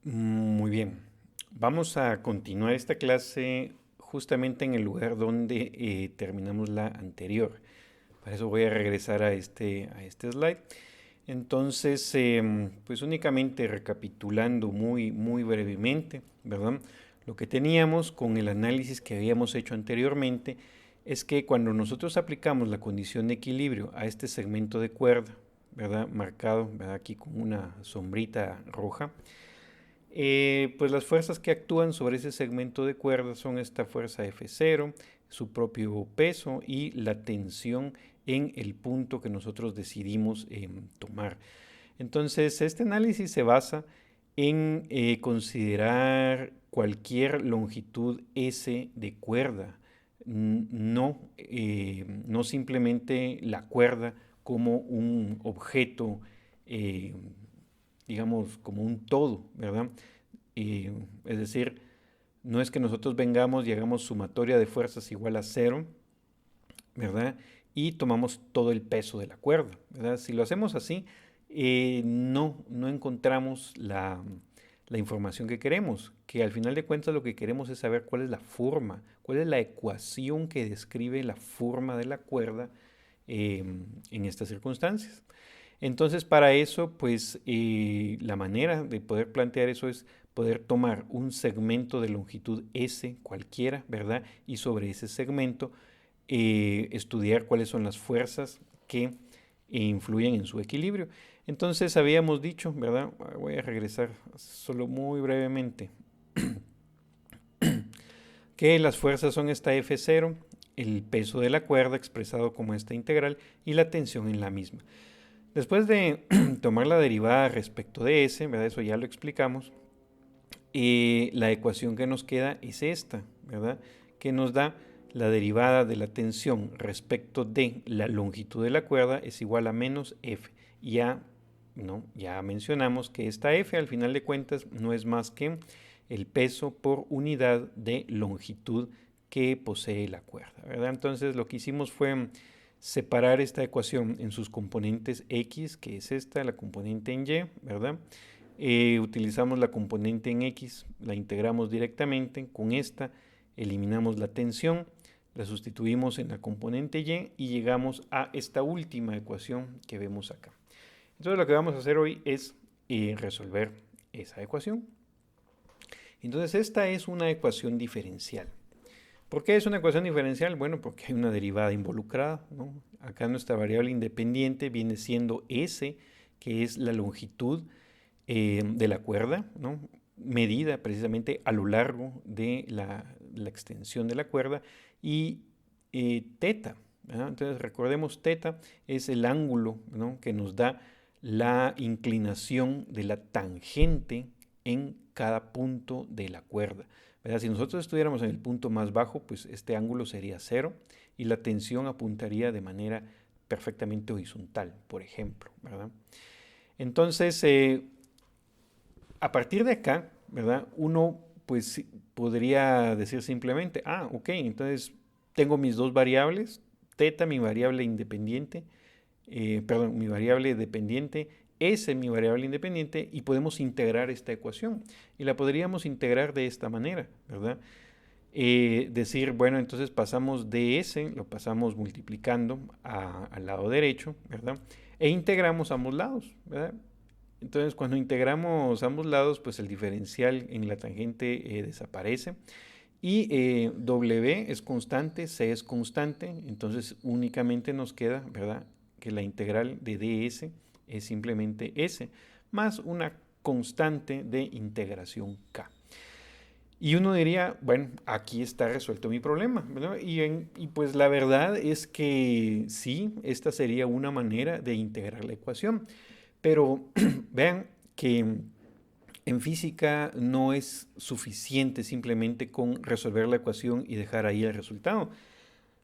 Muy bien. Vamos a continuar esta clase justamente en el lugar donde terminamos la anterior. Para eso voy a regresar a este slide. Entonces, pues únicamente recapitulando muy brevemente, ¿verdad? Lo que teníamos con el análisis que habíamos hecho anteriormente es que cuando nosotros aplicamos la condición de equilibrio a este segmento de cuerda, ¿verdad? Marcado, ¿verdad? Aquí con una sombrita roja, pues las fuerzas que actúan sobre ese segmento de cuerda son esta fuerza F0, su propio peso y la tensión en el punto que nosotros decidimos tomar. Entonces, este análisis se basa en considerar cualquier longitud S de cuerda, no simplemente la cuerda como un objeto, eh, digamos, como un todo, ¿verdad? Es decir, no es que nosotros vengamos y hagamos sumatoria de fuerzas igual a cero, ¿verdad? Y tomamos todo el peso de la cuerda, ¿verdad? Si lo hacemos así, no encontramos la información que queremos, que al final de cuentas lo que queremos es saber cuál es la forma, cuál es la ecuación que describe la forma de la cuerda en estas circunstancias. Entonces, para eso, pues la manera de poder plantear eso es poder tomar un segmento de longitud S cualquiera, ¿verdad? Y sobre ese segmento estudiar cuáles son las fuerzas que influyen en su equilibrio. Entonces, habíamos dicho, ¿verdad? Voy a regresar solo muy brevemente, que las fuerzas son esta F0, el peso de la cuerda expresado como esta integral y la tensión en la misma. Después de tomar la derivada respecto de S, ¿verdad? Eso ya lo explicamos, la ecuación que nos queda es esta, ¿verdad? Que nos da la derivada de la tensión respecto de la longitud de la cuerda es igual a menos F. Ya, ¿no? Ya mencionamos que esta F al final de cuentas no es más que el peso por unidad de longitud que posee la cuerda, ¿verdad? Entonces lo que hicimos fue separar esta ecuación en sus componentes X, que es esta, la componente en Y, ¿verdad? Utilizamos la componente en X, la integramos directamente, con esta eliminamos la tensión, la sustituimos en la componente Y y llegamos a esta última ecuación que vemos acá. Entonces lo que vamos a hacer hoy es resolver esa ecuación. Entonces esta es una ecuación diferencial. ¿Por qué es una ecuación diferencial? Bueno, porque hay una derivada involucrada, ¿no? Acá nuestra variable independiente viene siendo S, que es la longitud de la cuerda, ¿no? Medida precisamente a lo largo de la extensión de la cuerda, y teta, ¿verdad? Entonces recordemos, teta es el ángulo, ¿no? Que nos da la inclinación de la tangente en cada punto de la cuerda, ¿verdad? Si nosotros estuviéramos en el punto más bajo, pues este ángulo sería cero y la tensión apuntaría de manera perfectamente horizontal, por ejemplo, ¿verdad? Entonces, a partir de acá, ¿verdad? Uno pues podría decir simplemente, ok, entonces tengo mis dos variables, teta mi variable independiente, perdón, mi variable dependiente, S mi variable independiente, y podemos integrar esta ecuación. Y la podríamos integrar de esta manera, ¿verdad? Decir, bueno, entonces pasamos de S, lo pasamos multiplicando al lado derecho, ¿verdad? E integramos ambos lados, ¿verdad? Entonces, cuando integramos ambos lados, pues el diferencial en la tangente desaparece. Y W es constante, C es constante, entonces únicamente nos queda, ¿verdad?, que la integral de ds es simplemente S, más una constante de integración K. Y uno diría, bueno, aquí está resuelto mi problema, ¿verdad? Y pues la verdad es que sí, esta sería una manera de integrar la ecuación. Pero vean que en física no es suficiente simplemente con resolver la ecuación y dejar ahí el resultado.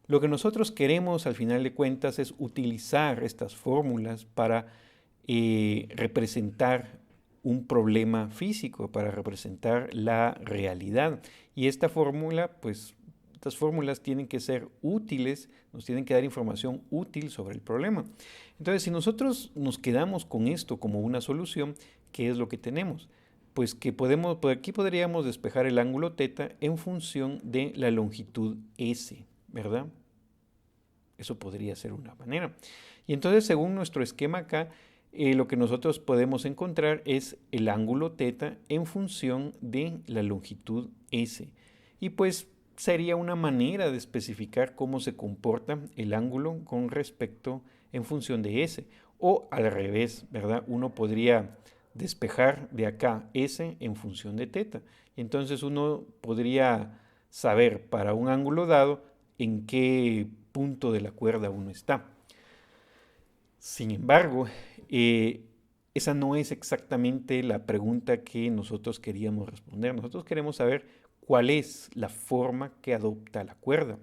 Lo que nosotros queremos al final de cuentas es utilizar estas fórmulas para representar un problema físico, para representar la realidad. Y esta fórmula, pues, estas fórmulas tienen que ser útiles, nos tienen que dar información útil sobre el problema. Entonces, si nosotros nos quedamos con esto como una solución, ¿qué es lo que tenemos? pues que podemos, por aquí podríamos despejar el ángulo θ en función de la longitud S, ¿verdad? Eso podría ser una manera. Y entonces, según nuestro esquema acá, lo que nosotros podemos encontrar es el ángulo θ en función de la longitud S. Y pues sería una manera de especificar cómo se comporta el ángulo con respecto en función de S. O al revés, ¿verdad? Uno podría despejar de acá S en función de θ. Entonces uno podría saber para un ángulo dado en qué punto de la cuerda uno está. Sin embargo, esa no es exactamente la pregunta que nosotros queríamos responder. Nosotros queremos saber cuál es la forma que adopta la cuerda.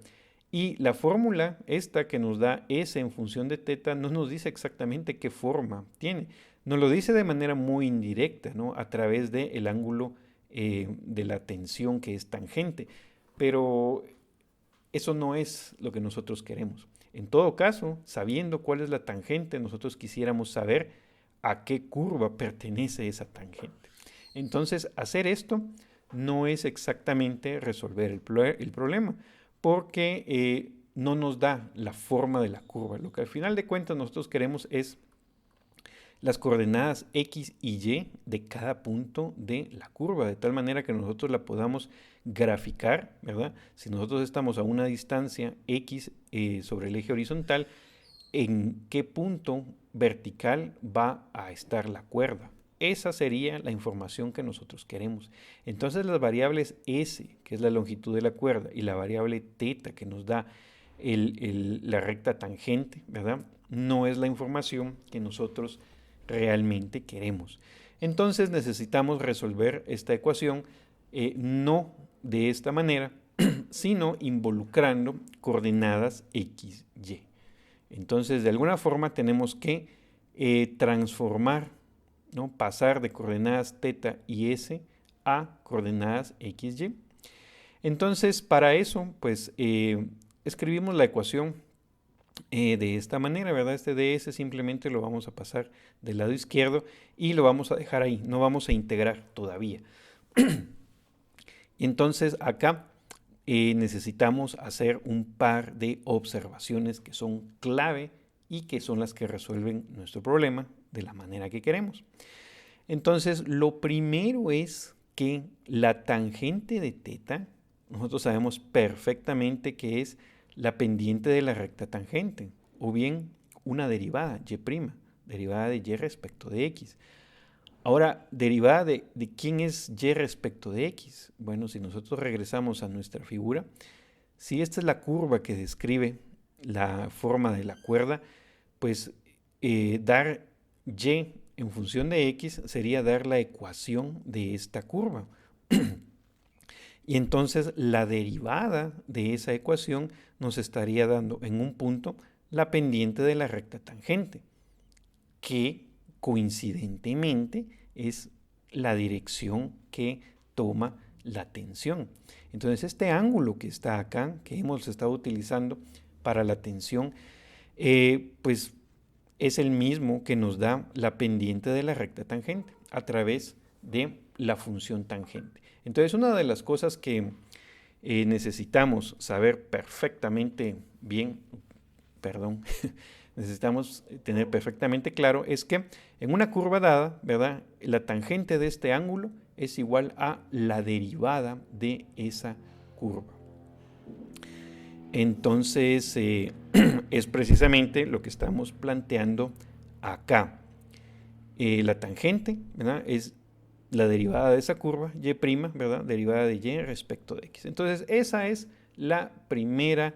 Y la fórmula esta que nos da S en función de θ no nos dice exactamente qué forma tiene. Nos lo dice de manera muy indirecta, ¿no? A través del ángulo de la tensión que es tangente. Pero eso no es lo que nosotros queremos. En todo caso, sabiendo cuál es la tangente, nosotros quisiéramos saber a qué curva pertenece esa tangente. Entonces, hacer esto no es exactamente resolver el problema, porque no nos da la forma de la curva. Lo que al final de cuentas nosotros queremos es las coordenadas X y Y de cada punto de la curva, de tal manera que nosotros la podamos graficar, ¿verdad? Si nosotros estamos a una distancia X sobre el eje horizontal, ¿en qué punto vertical va a estar la cuerda? Esa sería la información que nosotros queremos. Entonces las variables S, que es la longitud de la cuerda, y la variable θ, que nos da la recta tangente, ¿verdad? No es la información que nosotros realmente queremos. Entonces necesitamos resolver esta ecuación no de esta manera, sino involucrando coordenadas X, Y. Entonces, de alguna forma tenemos que transformar, ¿no? Pasar de coordenadas θ y S a coordenadas X, Y. Entonces, para eso, pues, escribimos la ecuación de esta manera, ¿verdad? Este ds simplemente lo vamos a pasar del lado izquierdo y lo vamos a dejar ahí, no vamos a integrar todavía. Entonces acá necesitamos hacer un par de observaciones que son clave y que son las que resuelven nuestro problema de la manera que queremos. Entonces lo primero es que la tangente de θ, nosotros sabemos perfectamente que es la pendiente de la recta tangente, o bien una derivada, y', derivada de y respecto de x. Ahora, derivada de quién es y respecto de x. Bueno, si nosotros regresamos a nuestra figura, si esta es la curva que describe la forma de la cuerda, pues dar y en función de x sería dar la ecuación de esta curva. Y entonces la derivada de esa ecuación nos estaría dando en un punto la pendiente de la recta tangente, que coincidentemente es la dirección que toma la tensión. Entonces este ángulo que está acá, que hemos estado utilizando para la tensión, pues es el mismo que nos da la pendiente de la recta tangente a través de la función tangente. Entonces una de las cosas que necesitamos saber perfectamente bien, necesitamos tener perfectamente claro es que en una curva dada, ¿verdad? La tangente de este ángulo es igual a la derivada de esa curva. Entonces es precisamente lo que estamos planteando acá. La tangente, ¿verdad? Es la derivada de esa curva, y', ¿verdad? Derivada de y respecto de x. Entonces esa es la primera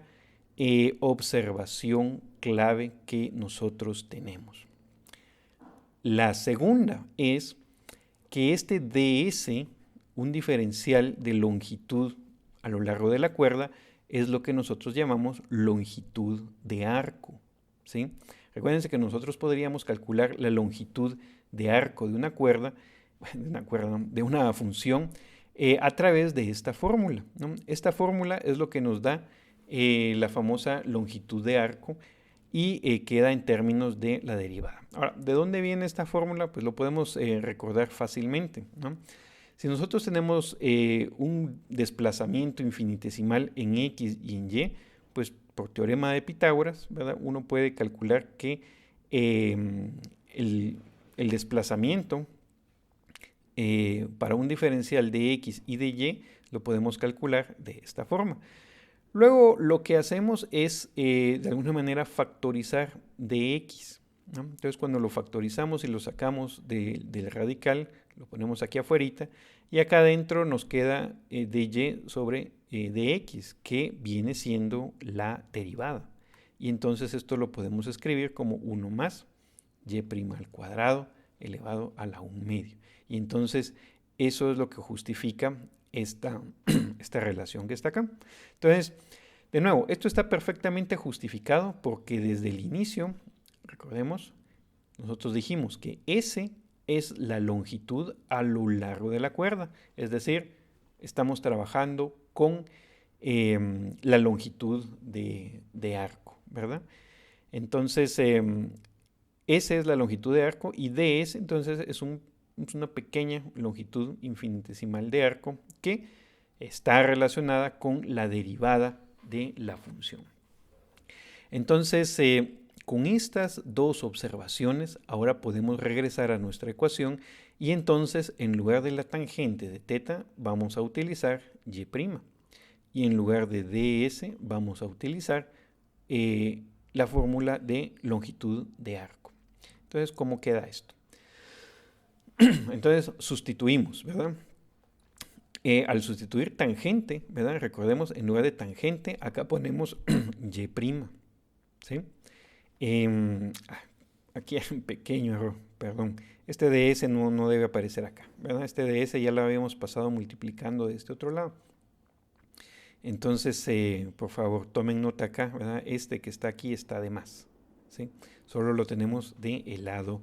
observación clave que nosotros tenemos. La segunda es que este ds, un diferencial de longitud a lo largo de la cuerda, es lo que nosotros llamamos longitud de arco, ¿sí? Recuérdense que nosotros podríamos calcular la longitud de arco de una cuerda, de una función, a través de esta fórmula, ¿no? Esta fórmula es lo que nos da la famosa longitud de arco y queda en términos de la derivada. Ahora, ¿de dónde viene esta fórmula? Pues lo podemos recordar fácilmente, ¿no? Si nosotros tenemos un desplazamiento infinitesimal en X y en Y, pues por teorema de Pitágoras, ¿verdad? Uno puede calcular que el desplazamiento para un diferencial de X y de Y lo podemos calcular de esta forma. Luego lo que hacemos es de alguna manera factorizar de X, ¿no? Entonces cuando lo factorizamos y lo sacamos del radical, lo ponemos aquí afuera y acá adentro nos queda de Y sobre de X, que viene siendo la derivada. Y entonces esto lo podemos escribir como 1 más Y' al cuadrado elevado a la 1/2. Y entonces eso es lo que justifica esta relación que está acá. Entonces, de nuevo, esto está perfectamente justificado porque desde el inicio, recordemos, nosotros dijimos que S es la longitud a lo largo de la cuerda. Es decir, estamos trabajando con la longitud de arco, ¿verdad? Entonces, S es la longitud de arco y ds entonces es una pequeña longitud infinitesimal de arco que está relacionada con la derivada de la función. Entonces, con estas dos observaciones, ahora podemos regresar a nuestra ecuación y entonces en lugar de la tangente de θ vamos a utilizar y', y en lugar de ds vamos a utilizar la fórmula de longitud de arco. Entonces, ¿cómo queda esto? Entonces, sustituimos, ¿verdad? Al sustituir tangente, ¿verdad? Recordemos, en lugar de tangente, acá ponemos y', ¿sí? Aquí hay un pequeño error, perdón. Este ds no debe aparecer acá, ¿verdad? Este ds ya lo habíamos pasado multiplicando de este otro lado. Entonces, por favor, tomen nota acá, ¿verdad? Este que está aquí está de más, ¿sí? Solo lo tenemos del lado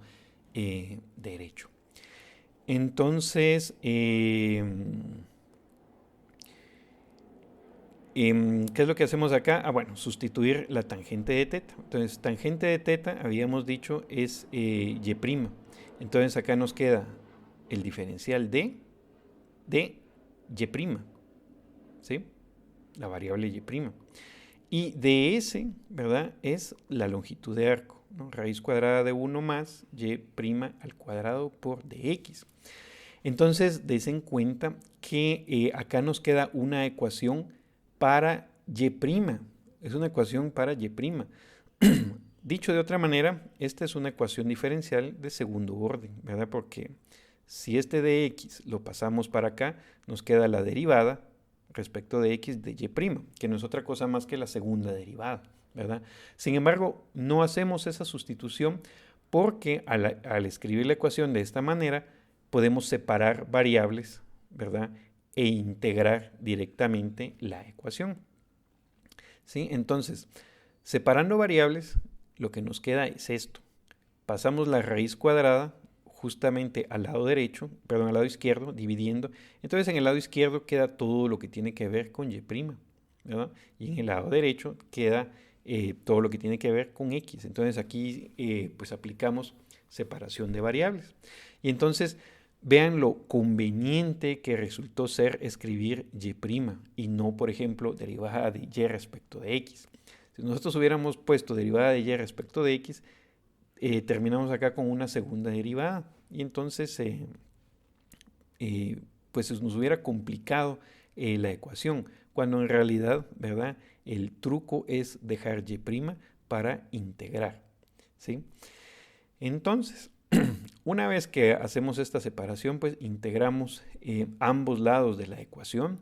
derecho. Entonces, ¿qué es lo que hacemos acá? Bueno, sustituir la tangente de θ. Entonces, tangente de θ, habíamos dicho, es y'. Entonces, acá nos queda el diferencial de y', ¿sí? La variable y'. Y ds, ¿verdad? Es la longitud de arco, ¿no? Raíz cuadrada de 1 más y' al cuadrado por dx. Entonces, des en cuenta que acá nos queda una ecuación para y'. Es una ecuación para y'. Dicho de otra manera, esta es una ecuación diferencial de segundo orden, ¿verdad? Porque si este de x lo pasamos para acá, nos queda la derivada respecto de x de y', que no es otra cosa más que la segunda derivada, ¿verdad? Sin embargo, no hacemos esa sustitución porque al escribir la ecuación de esta manera, podemos separar variables, ¿verdad? E integrar directamente la ecuación, ¿sí? Entonces, separando variables, lo que nos queda es esto. Pasamos la raíz cuadrada justamente al lado derecho, perdón, al lado izquierdo, dividiendo. Entonces en el lado izquierdo queda todo lo que tiene que ver con y', ¿verdad? Y en el lado derecho queda todo lo que tiene que ver con x. Entonces aquí pues aplicamos separación de variables. Y entonces vean lo conveniente que resultó ser escribir y' y no, por ejemplo, derivada de y respecto de x. Si nosotros hubiéramos puesto derivada de y respecto de x, terminamos acá con una segunda derivada y entonces pues nos hubiera complicado la ecuación, cuando en realidad, ¿verdad? El truco es dejar y' para integrar, ¿sí? Entonces, una vez que hacemos esta separación, pues integramos ambos lados de la ecuación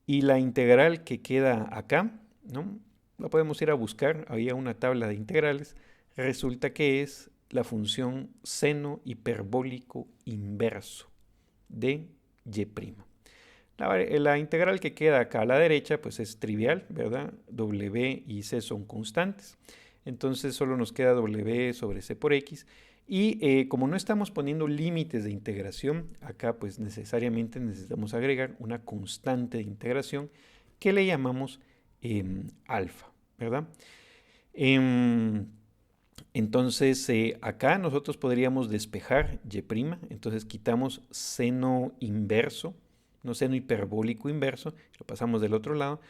y la integral que queda acá, ¿no? La podemos ir a buscar, había una tabla de integrales. Resulta que es la función seno hiperbólico inverso de y'. La integral que queda acá a la derecha pues es trivial, ¿verdad? W y C son constantes. Entonces solo nos queda W sobre C por X. Y como no estamos poniendo límites de integración, acá pues necesariamente necesitamos agregar una constante de integración que le llamamos alfa, ¿verdad? Em, entonces, acá nosotros podríamos despejar y', entonces quitamos seno inverso, no seno hiperbólico inverso, lo pasamos del otro lado,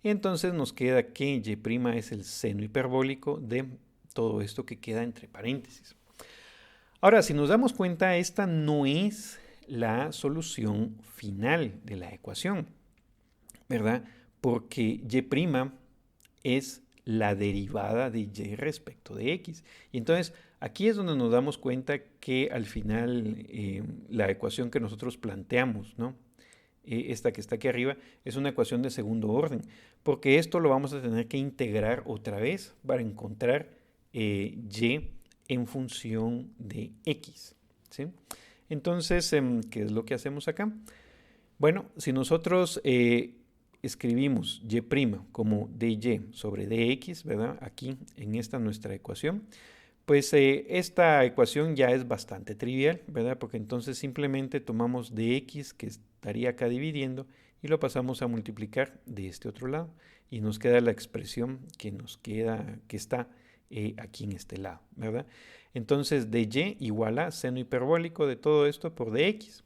y entonces nos queda que y' es el seno hiperbólico de todo esto que queda entre paréntesis. Ahora, si nos damos cuenta, esta no es la solución final de la ecuación, ¿verdad? Porque y' es la derivada de y respecto de x. Y entonces aquí es donde nos damos cuenta que al final la ecuación que nosotros planteamos, ¿no? Esta que está aquí arriba, es una ecuación de segundo orden, porque esto lo vamos a tener que integrar otra vez para encontrar y en función de x, ¿sí? Entonces, ¿qué es lo que hacemos acá? Bueno, si nosotros escribimos y' como dy sobre dx, ¿verdad? Aquí en esta nuestra ecuación, pues esta ecuación ya es bastante trivial, ¿verdad? Porque entonces simplemente tomamos dx, que estaría acá dividiendo, y lo pasamos a multiplicar de este otro lado. Y nos queda la expresión que nos queda, que está aquí en este lado, ¿verdad? Entonces dy igual a seno hiperbólico de todo esto por dx.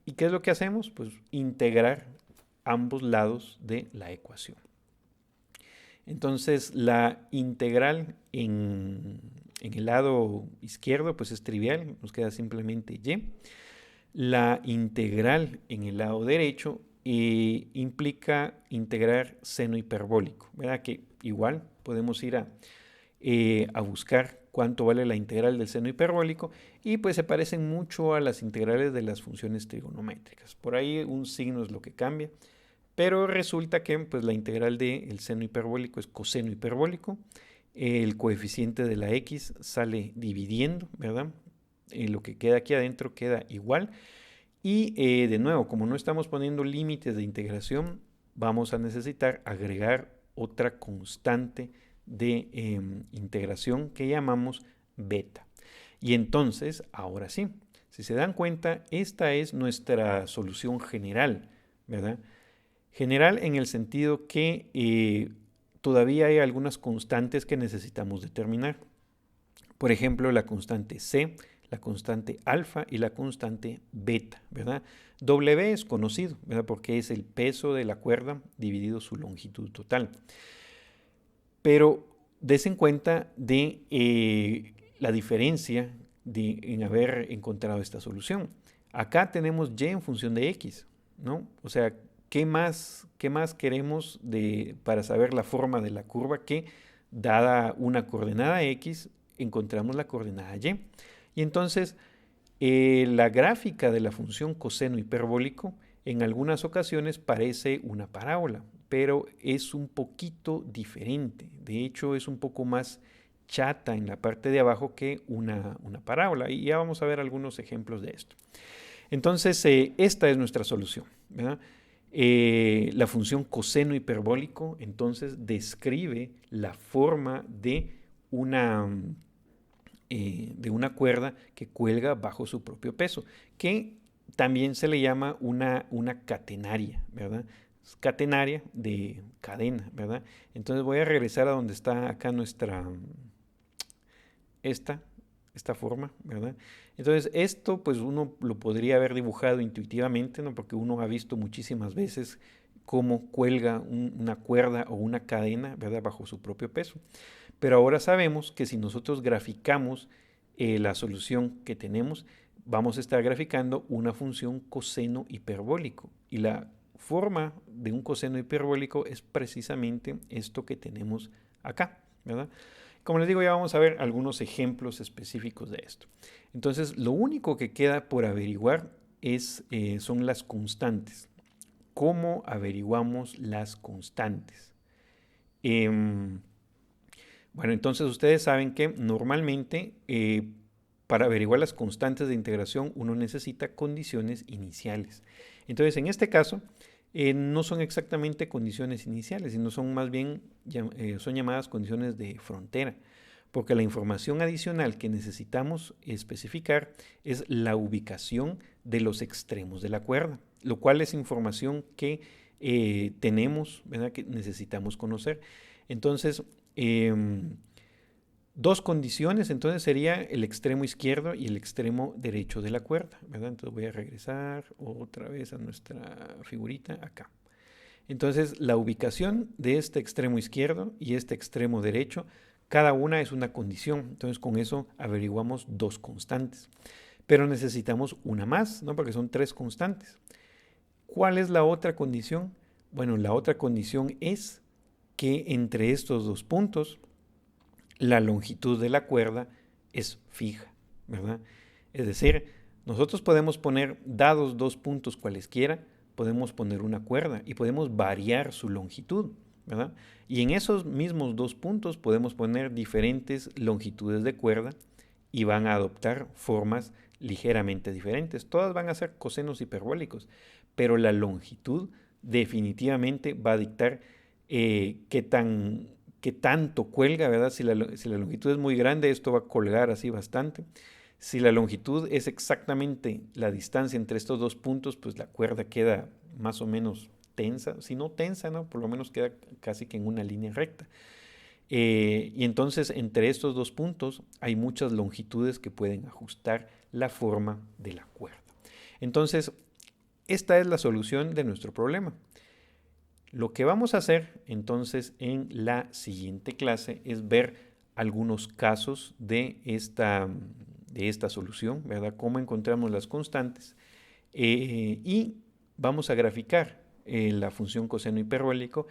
¿Y qué es lo que hacemos? Pues integrar ambos lados de la ecuación. Entonces la integral en el lado izquierdo pues es trivial, nos queda simplemente y. La integral en el lado derecho implica integrar seno hiperbólico, ¿verdad? Que igual podemos ir a buscar cuánto vale la integral del seno hiperbólico y pues se parecen mucho a las integrales de las funciones trigonométricas. Por ahí un signo es lo que cambia, pero resulta que pues, la integral del seno hiperbólico es coseno hiperbólico, el coeficiente de la x sale dividiendo, ¿verdad? Lo que queda aquí adentro queda igual. Y de nuevo, como no estamos poniendo límites de integración, vamos a necesitar agregar otra constante de integración que llamamos beta. Y entonces, ahora sí, si se dan cuenta, esta es nuestra solución general, ¿verdad? General en el sentido que todavía hay algunas constantes que necesitamos determinar. Por ejemplo, la constante C, la constante alfa y la constante beta, ¿verdad? W es conocido, ¿verdad? Porque es el peso de la cuerda dividido su longitud total. Pero des en cuenta de la diferencia en haber encontrado esta solución. Acá tenemos y en función de x, ¿no? O sea, ¿qué más queremos para saber la forma de la curva que, dada una coordenada x, encontramos la coordenada y? Y entonces, la gráfica de la función coseno hiperbólico en algunas ocasiones parece una parábola, pero es un poquito diferente. De hecho, es un poco más chata en la parte de abajo que una parábola. Y ya vamos a ver algunos ejemplos de esto. Entonces, esta es nuestra solución, ¿verdad? La función coseno hiperbólico, entonces, describe la forma de una cuerda que cuelga bajo su propio peso, que también se le llama una catenaria, ¿verdad? Catenaria de cadena, ¿verdad? Entonces voy a regresar a donde está acá esta forma, ¿verdad? Entonces esto pues uno lo podría haber dibujado intuitivamente, ¿no? Porque uno ha visto muchísimas veces cómo cuelga una cuerda o una cadena, ¿verdad? Bajo su propio peso. Pero ahora sabemos que si nosotros graficamos la solución que tenemos, vamos a estar graficando una función coseno hiperbólico. Y la forma de un coseno hiperbólico es precisamente esto que tenemos acá, ¿verdad? Como les digo, ya vamos a ver algunos ejemplos específicos de esto. Entonces, lo único que queda por averiguar son las constantes. ¿Cómo averiguamos las constantes? Bueno, entonces ustedes saben que normalmente para averiguar las constantes de integración uno necesita condiciones iniciales. Entonces, en este caso, no son exactamente condiciones iniciales, sino son más bien son llamadas condiciones de frontera, porque la información adicional que necesitamos especificar es la ubicación de los extremos de la cuerda, lo cual es información que tenemos, ¿verdad? Que necesitamos conocer. Entonces, dos condiciones, entonces sería el extremo izquierdo y el extremo derecho de la cuerda, ¿verdad? Entonces voy a regresar otra vez a nuestra figurita acá. Entonces la ubicación de este extremo izquierdo y este extremo derecho, cada una es una condición. Entonces con eso averiguamos dos constantes. Pero necesitamos una más, ¿no? Porque son tres constantes. ¿Cuál es la otra condición? Bueno, la otra condición es que entre estos dos puntos la longitud de la cuerda es fija, ¿verdad? Es decir, nosotros podemos poner, dados dos puntos cualesquiera, podemos poner una cuerda y podemos variar su longitud, ¿verdad? Y en esos mismos dos puntos podemos poner diferentes longitudes de cuerda y van a adoptar formas ligeramente diferentes. Todas van a ser cosenos hiperbólicos, pero la longitud definitivamente va a dictar qué tanto cuelga, ¿verdad? Si la longitud es muy grande, esto va a colgar así bastante. Si la longitud es exactamente la distancia entre estos dos puntos, pues la cuerda queda más o menos tensa. Si no tensa, ¿no? Por lo menos queda casi que en una línea recta. Y entonces entre estos dos puntos hay muchas longitudes que pueden ajustar la forma de la cuerda. Entonces, esta es la solución de nuestro problema. Lo que vamos a hacer entonces en la siguiente clase es ver algunos casos de esta solución, ¿verdad? Cómo encontramos las constantes y vamos a graficar la función coseno hiperbólico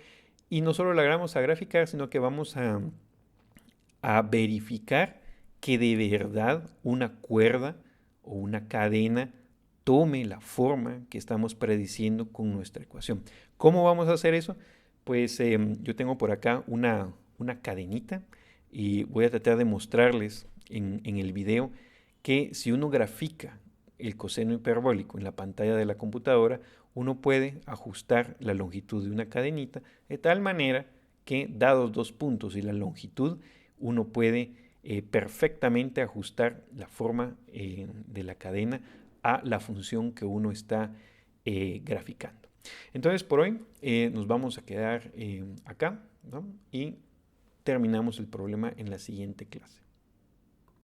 y no solo la vamos a graficar, sino que vamos a verificar que de verdad una cuerda o una cadena tome la forma que estamos prediciendo con nuestra ecuación. ¿Cómo vamos a hacer eso? Pues yo tengo por acá una cadenita y voy a tratar de mostrarles en el video que si uno grafica el coseno hiperbólico en la pantalla de la computadora, uno puede ajustar la longitud de una cadenita de tal manera que, dados dos puntos y la longitud, uno puede perfectamente ajustar la forma de la cadena a la función que uno está graficando. Entonces, por hoy nos vamos a quedar acá, ¿no? Y terminamos el problema en la siguiente clase.